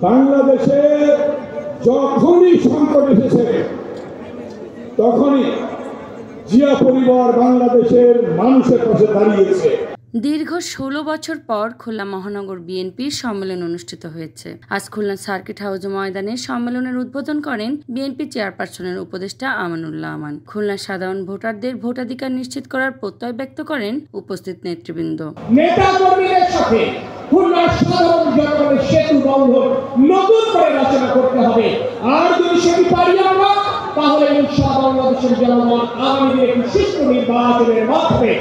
বাংলাদেশে যখনই সংকট এসেছে তখনই জিয়া পরিবার বাংলাদেশের মানুষের পাশে দাঁড়িয়েছে। দীর্ঘ ১৬ বছর পর খুলনা মহানগর বিএনপির সম্মেলন অনুষ্ঠিত হয়েছে। আজ খুলনা সার্কিট হাউস ময়দানে সম্মেলনের উদ্বোধন করেন বিএনপি চেয়ারপারসনের উপদেষ্টা আমানুল্লাহ আমান। খুলনা সাধারণ ভোটারদের ভোটাধিকার নিশ্চিত করার প্রত্যয় ব্যক্ত করেন উপস্থিত নেতৃবৃন্দ। নেতাকর্মীদের সাথে খুলনার সাধারণ জনগণের সেতু বন্ধন নতুন করে রচনা করতে হবে। আর যদি সেটি পারি আমরা, তাহলে ইনশাআল্লাহ বাংলাদেশের জনগণ আগামী দিনে সুষ্ঠু নির্বাচনের মাধ্যমে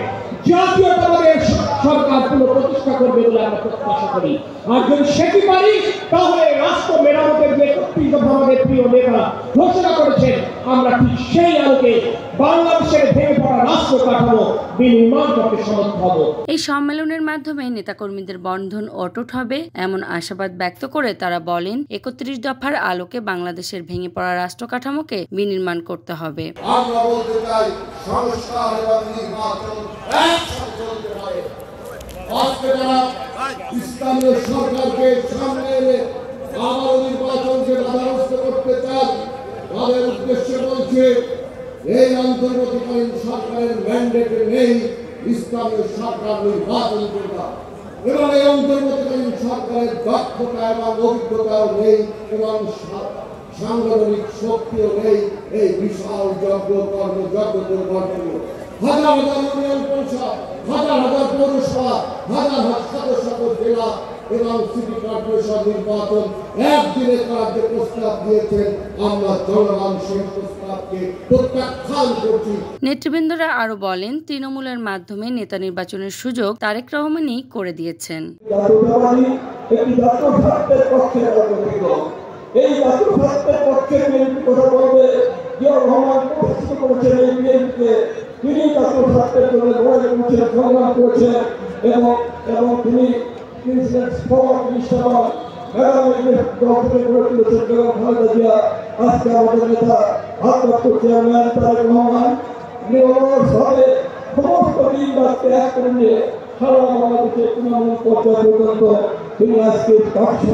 জাতীয়তাবাদের সরকার পুনঃপ্রতিষ্ঠা করবে বলে আমরা প্রত্যাশা করি। আর যদি সেটি পারি, তাহলে রাষ্ট্র মেরামতের যে ৩১ দফা আমাদের প্রিয় নেতা ঘোষণা করেছেন, আমরা ঠিক সেই আলোকে বাংলাদেশের ভেঙে পড়া রাষ্ট্র কাঠামো বিনির্মাণ করতে সমর্থ হব। এই সম্মেলনের মাধ্যমে নেতাকর্মীদের বন্ধন অটুট হবে এমন আশাবাদ ব্যক্ত করে তারা বলেন, ৩১ দফার আলোকে বাংলাদেশের ভেঙে পড়া রাষ্ট্র কাঠামোকে বিনির্মাণ করতে হবে। আমরা বলতে চাই, সংস্কার এবং নির্বাচন একসাথে চলতে পারে। আজকে যারা ইসলামী সরকারকে সামনে এনে আবার নির্বাচনকে বাধাগ্রস্ত করতে চান, তাদের উদ্দেশ্যে বলছে এই অন্তর্বর্তীকালীন সরকারের ম্যান্ডেটে নেই ইসলামী সরকার নির্বাচন করবা, এবং এই অন্তর্বর্তীকালীন সরকারের দক্ষতা এবং অভিজ্ঞতাও নেই এবং সাংগঠনিক শক্তিও নেই এই বিশাল যজ্ঞ কর্মযজ্ঞ করবার জন্য। হাজার হাজার ইউনিয়ন পরিষদ, হাজার হাজার পৌরসভা, হাজার হাজার শত জেলা এবং সিটি কর্পোরেশন নির্বাচন একদিনে করার যে প্রস্তাব দিয়েছেন, আমরা জনগণ সেই প্রস্তাবকে প্রত্যাখ্যান করছি। নেতৃবৃন্দরা আরো বলেন, তৃণমূলের মাধ্যমে নেতা নির্বাচনের সুযোগ তারেক রহমানই করে দিয়েছেন। এই জাতীয় স্বার্থের পক্ষে বিএনপি কথা বলবে, জিয়া রহমান প্রতিষ্ঠিত করেছেন এই বিএনপিকে, তিনি জাতীয় স্বার্থের জন্য লড়াই করেছেন, সংগ্রাম করেছেন এবং তিনি আজকে আমাদের নেতা ভারপ্রাপ্ত চেয়ারম্যান তারেক রহমান নিরলসভাবে সমস্ত দিন রাত ত্যাগ করে নিয়ে সারা বাংলাদেশের তৃণমূল পর্যায় পর্যন্ত তিনি আজকে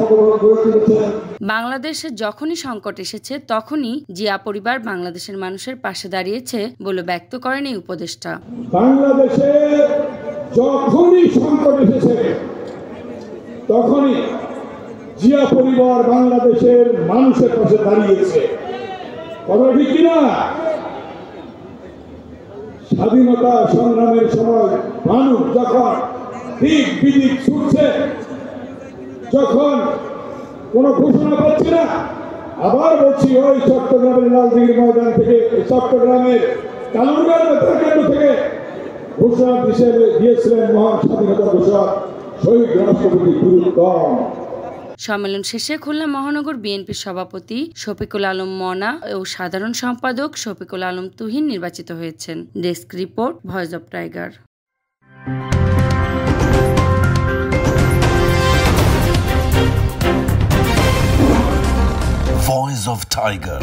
গড়ে তুলেছেন। বাংলাদেশে যখনই সংকট এসেছে তখনই জিয়া পরিবার বাংলাদেশের মানুষের পাশে দাঁড়িয়েছে বলে ব্যক্ত করেন এই উপদেষ্টা। বাংলাদেশে যখনই সংকট এসেছে তখনই জিয়া পরিবার বাংলাদেশের মানুষের পাশে দাঁড়িয়েছে। কথা ঠিক কিনা? স্বাধীনতা সংগ্রামের সময় মানুষ যখন দিক বিদিক ছুটছে, যখন কোন ঘোষণা পাচ্ছি না, আবার বলছি ওই চট্টগ্রামের লালদিঘির ময়দান থেকে, চট্টগ্রামের কালুরঘাট কেন্দ্র থেকে ঘোষণা হিসেবে দিয়েছিলেন মহান স্বাধীনতা ঘোষক শহীদ রাষ্ট্রপতি গুরুত্তম। সম্মেলন শেষে খুলনা মহানগর বিএনপির সভাপতি শফিকুল আলম মনা ও সাধারণ সম্পাদক শফিকুল আলম তুহিন নির্বাচিত হয়েছেন। Desk report, voice of tiger. Voice of Tiger.